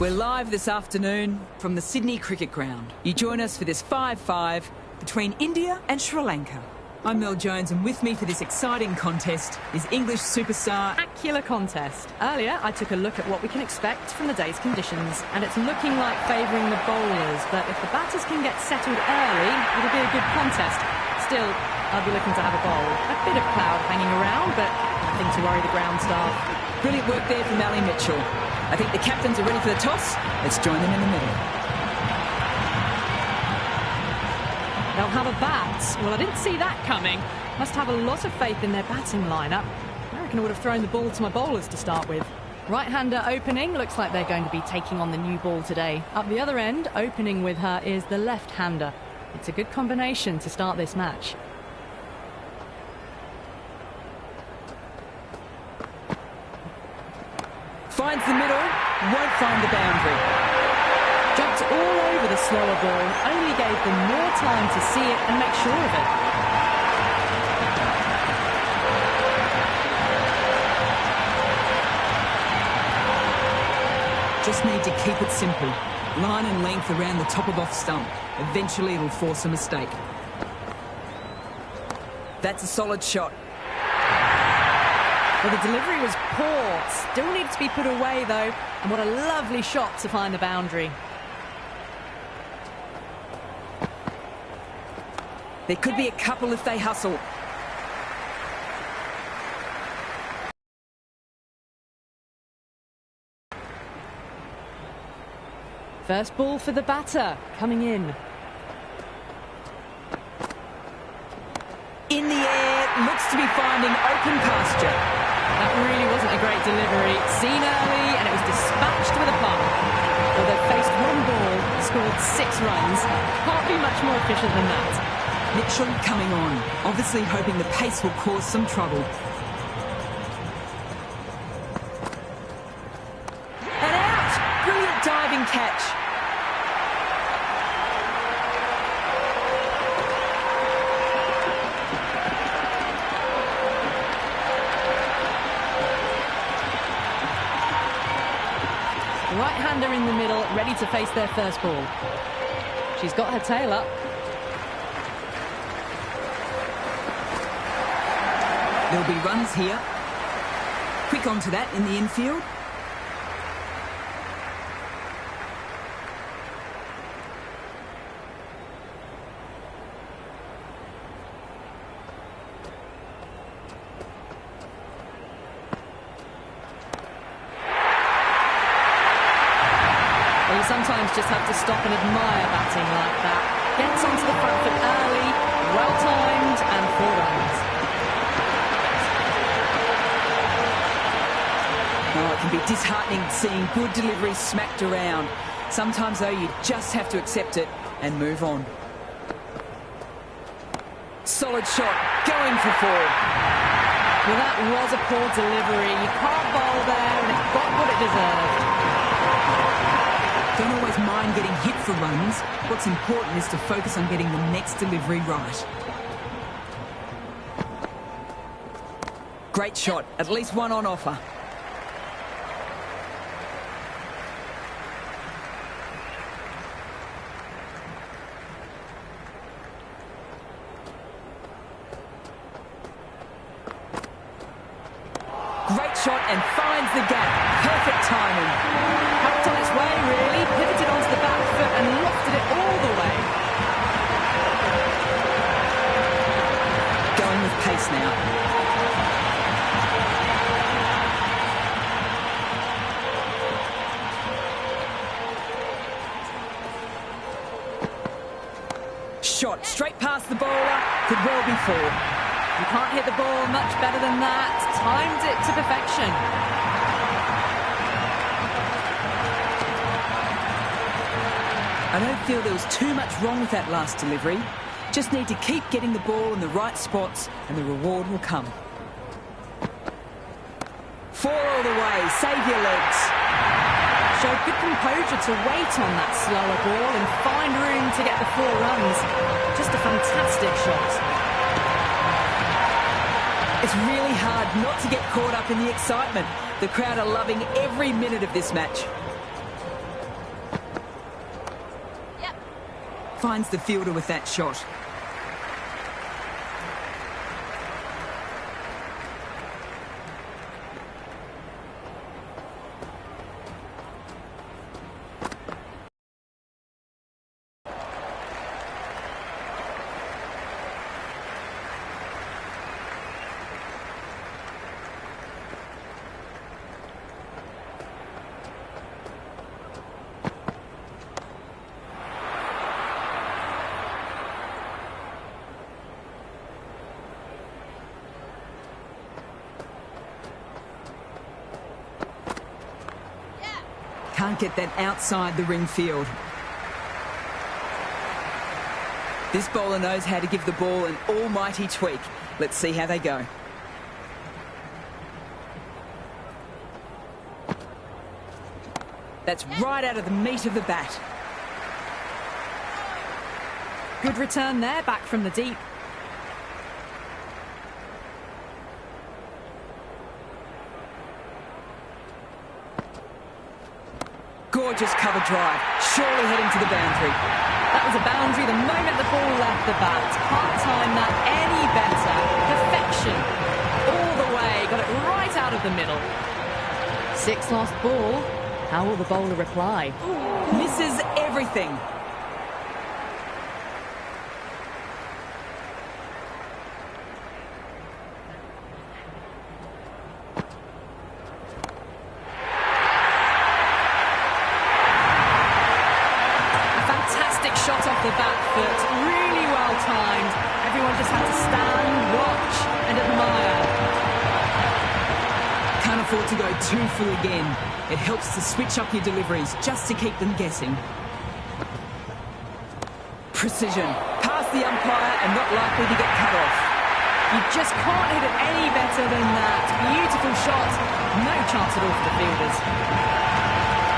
We're live this afternoon from the Sydney Cricket Ground. You join us for this 5-5 between India and Sri Lanka. I'm Mel Jones, and with me for this exciting contest is English superstar... Spectacular contest. Earlier, I took a look at what we can expect from the day's conditions, and it's looking like favouring the bowlers, but if the batters can get settled early, it'll be a good contest. Still, I'll be looking to have a bowl. A bit of cloud hanging around, but nothing to worry the ground staff. Brilliant work there from Ali Mitchell. I think the captains are ready for the toss. Let's join them in the middle. They'll have a bat. Well, I didn't see that coming. Must have a lot of faith in their batting lineup. I reckon I would have thrown the ball to my bowlers to start with. Right-hander opening. Looks like they're going to be taking on the new ball today. Up the other end, opening with her, is the left-hander. It's a good combination to start this match. Finds the middle, won't find the boundary. Jumped all over the slower ball, only gave them more time to see it and make sure of it. Just need to keep it simple. Line and length around the top of off stump. Eventually it'll force a mistake. That's a solid shot. Well, the delivery was poor. Still needs to be put away, though. And what a lovely shot to find the boundary. There could be a couple if they hustle. First ball for the batter, coming in. In the air, looks to be finding open pasture. That really wasn't a great delivery. Seen early, and it was dispatched with a punt. Well, they've faced one ball, scored 6 runs. Can't be much more efficient than that. Mitchell coming on, obviously hoping the pace will cause some trouble. And out! Brilliant diving catch. Right-hander in the middle, ready to face their first ball. She's got her tail up. There'll be runs here. Quick onto that in the infield. You sometimes just have to stop and admire batting like that. Gets onto the front foot early, well-timed, and 4 runs. Oh, it can be disheartening seeing good delivery smacked around. Sometimes, though, you just have to accept it and move on. Solid shot, going for 4. Well, that was a poor delivery. You can't bowl there, and it got what it deserved. Don't always mind getting hit for runs. What's important is to focus on getting the next delivery right. Great shot, at least one on offer. Great shot and finds the gap. Perfect timing. Helped on its way, really. Pivoted onto the back foot and lofted it all the way. Going with pace now. Shot straight past the bowler. Could well be 4. You can't hit the ball much better than that. Timed it to perfection. I don't feel there was too much wrong with that last delivery. Just need to keep getting the ball in the right spots and the reward will come. 4 all the way, save your legs. Showed good composure to wait on that slower ball and find room to get the 4 runs. Just a fantastic shot. It's really hard not to get caught up in the excitement. The crowd are loving every minute of this match. finds the fielder with that shot. Can't get that outside the ring field. This bowler knows how to give the ball an almighty tweak. Let's see how they go. That's right out of the meat of the bat. Good return there, back from the deep. Gorgeous cover drive, surely heading to the boundary. That was a boundary the moment the ball left the bat. Can't time that any better. Perfection. All the way, got it right out of the middle. 6 lost ball. How will the bowler reply? Misses everything. Shot off the back foot, really well timed. Everyone just had to stand, watch and admire. Can't afford to go too full again. It helps to switch up your deliveries just to keep them guessing. Precision. Past the umpire and not likely to get cut off. You just can't hit it any better than that. Beautiful shot. No chance at all for the fielders.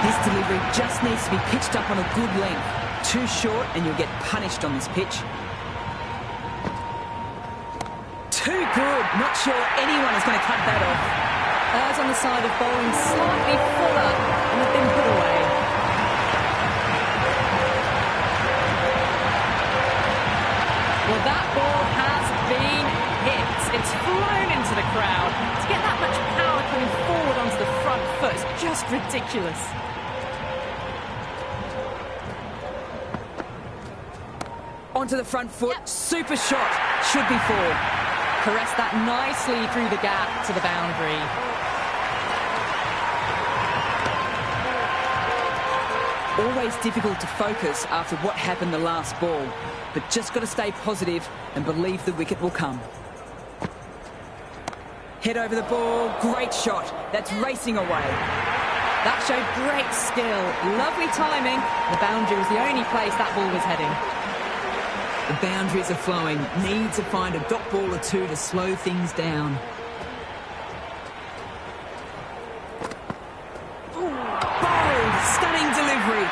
This delivery just needs to be pitched up on a good length. Too short and you'll get punished on this pitch. Too good. Not sure anyone is going to cut that off. Errs on the side of bowling slightly fuller and have been put away. Well, that ball has been hit. It's flown into the crowd. To get that much power coming forward onto the front foot is just ridiculous. Onto the front foot, super shot, should be 4. Caressed that nicely through the gap to the boundary. Always difficult to focus after what happened the last ball, but just got to stay positive and believe the wicket will come. Head over the ball, great shot, that's racing away. That showed great skill, lovely timing. The boundary was the only place that ball was heading. The boundaries are flowing. Need to find a dot ball or two to slow things down. Bold, stunning delivery.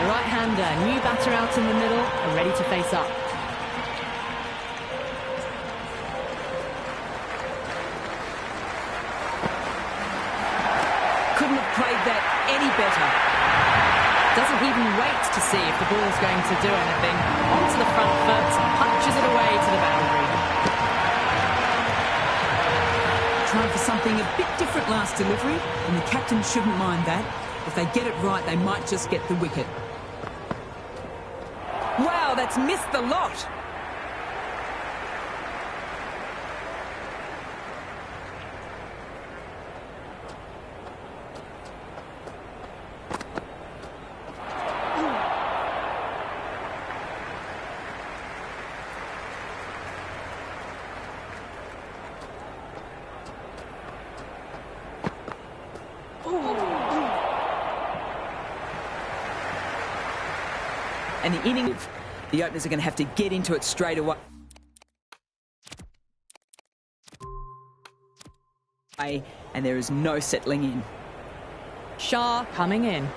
The right-hander, new batter out in the middle, and ready to face up. Played that any better. Doesn't even wait to see if the ball's going to do anything. Onto the front foot, punches it away to the boundary. Tried for something a bit different last delivery, and the captain shouldn't mind that. If they get it right, they might just get the wicket. Wow, that's missed the lot. And the inning, the openers are going to have to get into it straight away. And there is no settling in. Shah coming in.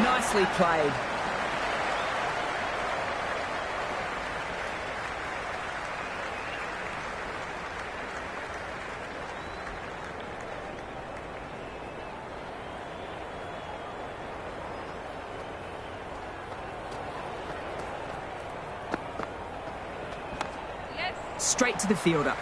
Nicely played. straight to the fielder.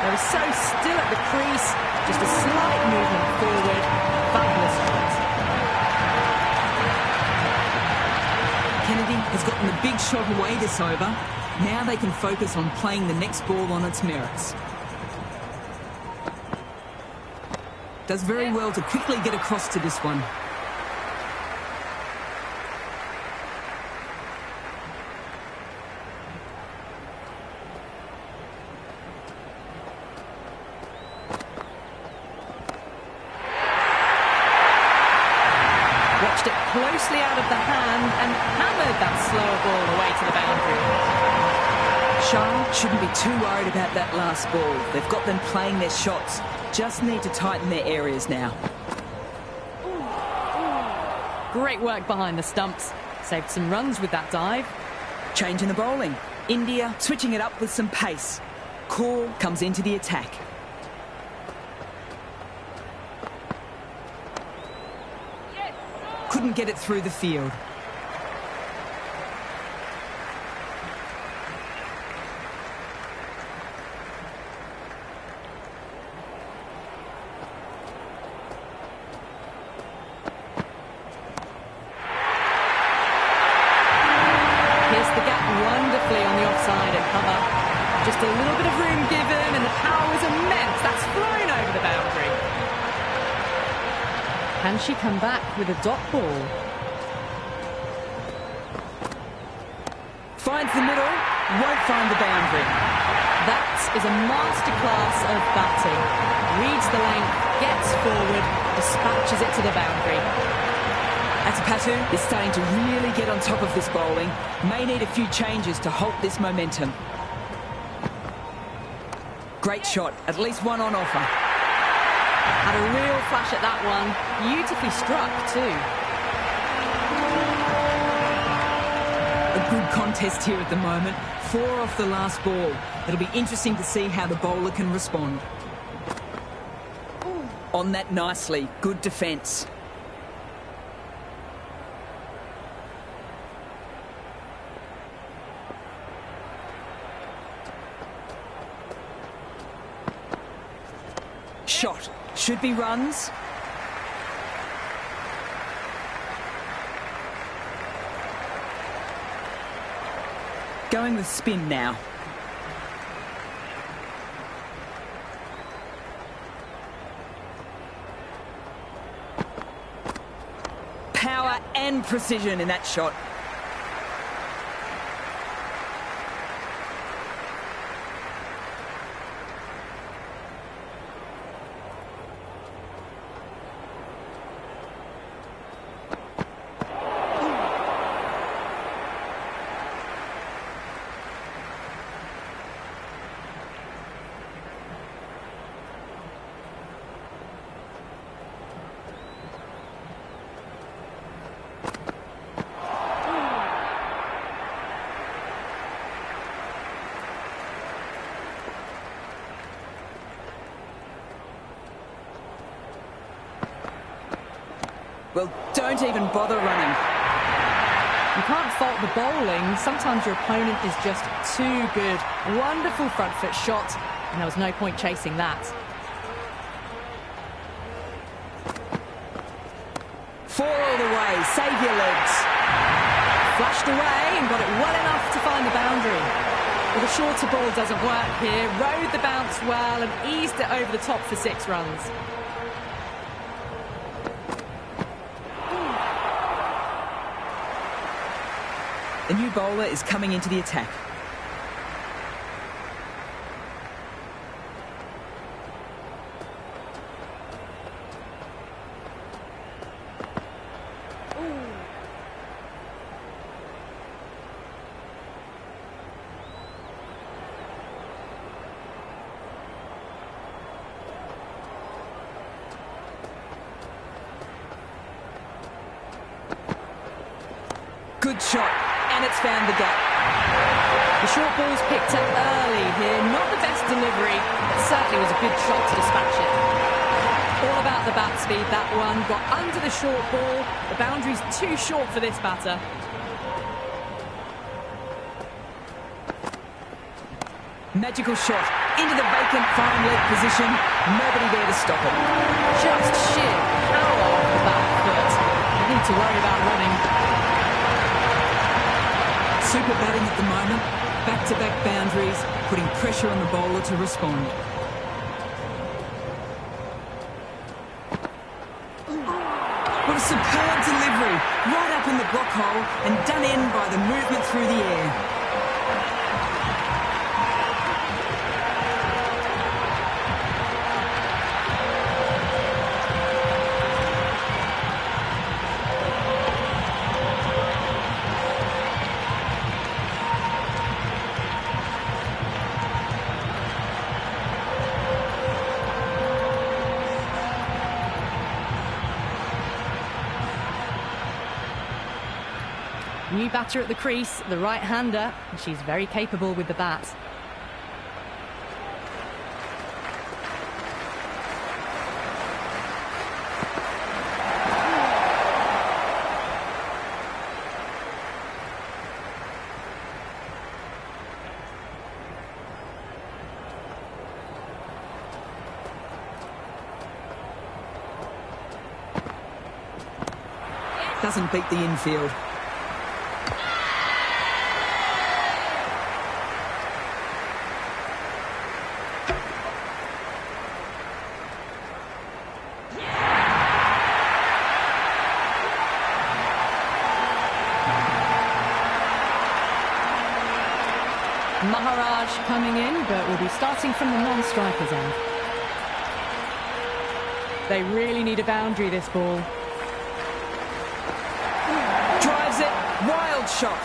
They were so still at the crease, just a slight movement forward. Fabulous shot. Kennedy has gotten the big shot away this over. Now they can focus on playing the next ball on its merits. Does very well to quickly get across to this one. Watched it closely out of the hand and hammered that slower ball away to the boundary. Shah shouldn't be too worried about that last ball. They've got them playing their shots. Just need to tighten their areas now. Great work behind the stumps. Saved some runs with that dive. Change in the bowling. India switching it up with some pace. Kaur comes into the attack. Couldn't get it through the field. Pierced the gap wonderfully on the offside at cover. Just a little bit of room given and the power was immense. That's flown over the boundary. Can she come back with a dot ball? Finds the middle, won't find the boundary. That is a masterclass of batting. Reads the length, gets forward, dispatches it to the boundary. Atapatu is starting to really get on top of this bowling. May need a few changes to halt this momentum. Great shot, at least one on offer. Had a real flash at that one. Beautifully struck too. A good contest here at the moment. 4 off the last ball. It'll be interesting to see how the bowler can respond. On that nicely. Good defence. Shot. Should be runs. Going with spin now. Power and precision in that shot. Well, don't even bother running. You can't fault the bowling. Sometimes your opponent is just too good. Wonderful front foot shot, and there was no point chasing that. 4 all the way. Save your legs. Flashed away and got it well enough to find the boundary. But the shorter ball doesn't work here. Rode the bounce well and eased it over the top for 6 runs. The new bowler is coming into the attack. Good shot, and it's found the gap. The short ball's picked up early here. Not the best delivery, but certainly was a good shot to dispatch it. All about the bat speed, that one. Got under the short ball. The boundary's too short for this batter. Magical shot into the vacant fine leg position. Nobody there to stop it. Just sheer power off the back foot. No need to worry about running. Super batting at the moment. Back-to-back boundaries, putting pressure on the bowler to respond. What a superb delivery. Right up in the block hole and done in by the movement through the air. New batter at the crease, the right-hander, and she's very capable with the bat. Doesn't beat the infield. Maharaj coming in, but will be starting from the non-striker's end. They really need a boundary, this ball. Drives it, wild shot.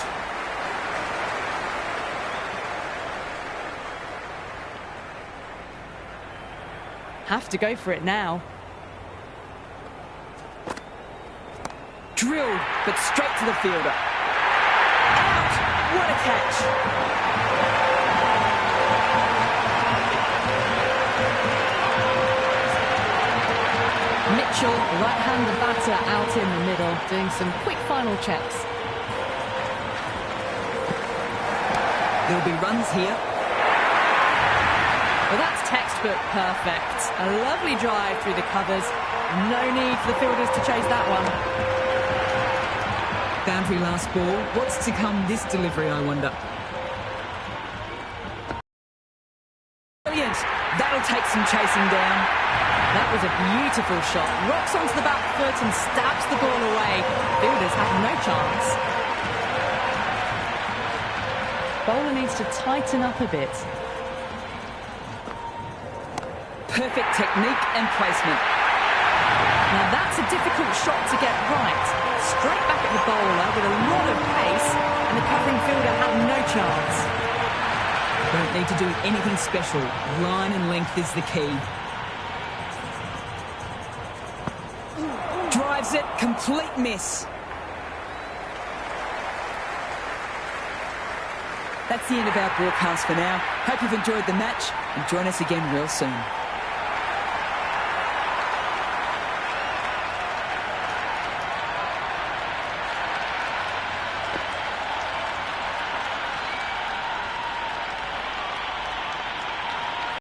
Have to go for it now. Drilled, but straight to the fielder. Out! What a catch! Mitchell, the right-hander batter, out in the middle, doing some quick final checks. There'll be runs here. Well, that's textbook perfect. A lovely drive through the covers. No need for the fielders to chase that one. Boundary last ball. What's to come this delivery, I wonder? Brilliant. That'll take some chasing down. That was a beautiful shot. Rocks onto the back foot and stabs the ball away. Fielders have no chance. Bowler needs to tighten up a bit. Perfect technique and placement. Now that's a difficult shot to get right. Straight back at the bowler with a lot of pace, and the covering fielder had no chance. Don't need to do anything special. Line and length is the key. Drives it, complete miss. That's the end of our broadcast for now. Hope you've enjoyed the match and join us again real soon.